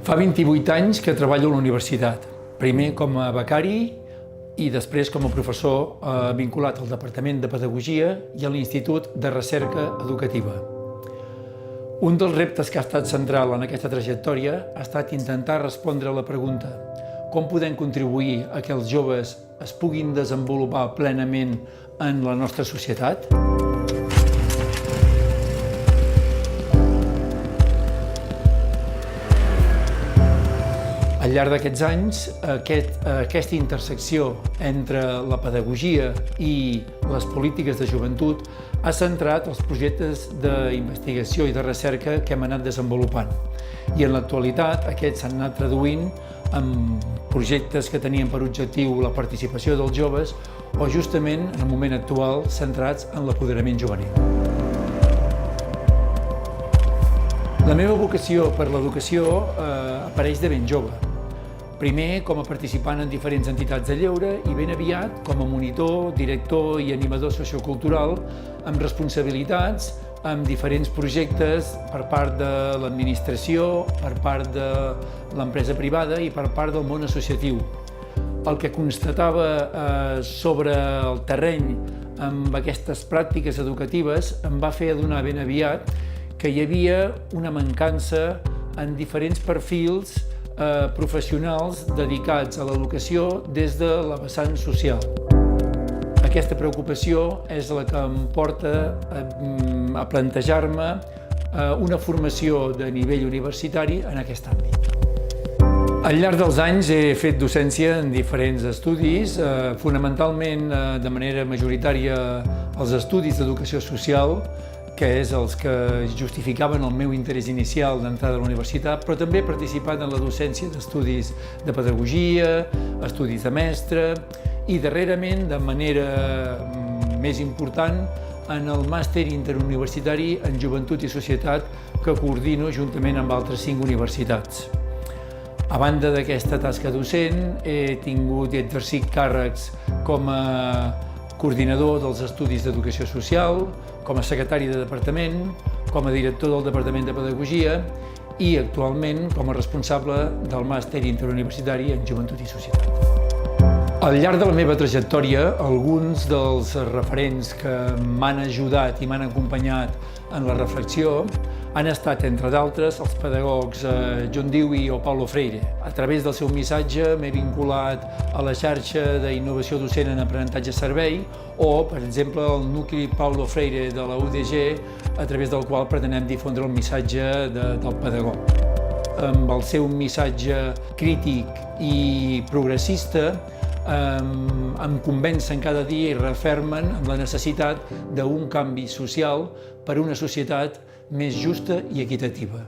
Fa 28 anys que treballo a la universitat, primer com a becari i després com a professor vinculat al Departament de Pedagogia i a l'Institut de Recerca Educativa. Un dels reptes que ha estat central en aquesta trajectòria ha estat intentar respondre a la pregunta: com podem contribuir a que els joves es puguin desenvolupar plenament en la nostra societat? Al llarg d'aquests anys, aquesta intersecció entre la pedagogia i les polítiques de joventut ha centrat els projectes d'investigació i de recerca que hem anat desenvolupant. I en l'actualitat aquests s'han anat traduint en projectes que tenien per objectiu la participació dels joves o justament, en el moment actual, centrats en l'apoderament juvenil. La meva vocació per l'educació apareix de ben jove. Primer com a participant en diferents entitats de lleure i ben aviat com a monitor, director i animador sociocultural amb responsabilitats amb diferents projectes per part de l'administració, per part de l'empresa privada i per part del món associatiu. El que constatava sobre el terreny amb aquestes pràctiques educatives em va fer adonar ben aviat que hi havia una mancança en diferents perfils professionals dedicats a l'educació des de la vessant social. Aquesta preocupació és la que em porta a plantejar-me una formació de nivell universitari en aquest àmbit. Al llarg dels anys he fet docència en diferents estudis, fonamentalment de manera majoritària els estudis d'educació social, que és els que justificaven el meu interès inicial d'entrada a la universitat, però també he participat en la docència d'estudis de pedagogia, estudis de mestre i darrerament, de manera més important, en el màster interuniversitari en joventut i societat que coordino juntament amb altres 5 universitats. A banda d'aquesta tasca docent, he tingut i exercit càrrecs com a coordinador dels estudis d'educació social, com a secretari de departament, com a director del Departament de Pedagogia i actualment com a responsable del màster interuniversitari en joventut i societat. Al llarg de la meva trajectòria, alguns dels referents que m'han ajudat i m'han acompanyat en la reflexió han estat, entre d'altres, els pedagogs John Dewey o Paulo Freire. A través del seu missatge m'he vinculat a la xarxa d'innovació docent en aprenentatge-servei o, per exemple, el nucli Paulo Freire de la UDG, a través del qual pretenem difondre el missatge del pedagog. Amb el seu missatge crític i progressista, em convencen cada dia i refermen en la necessitat d'un canvi social per a una societat més justa i equitativa.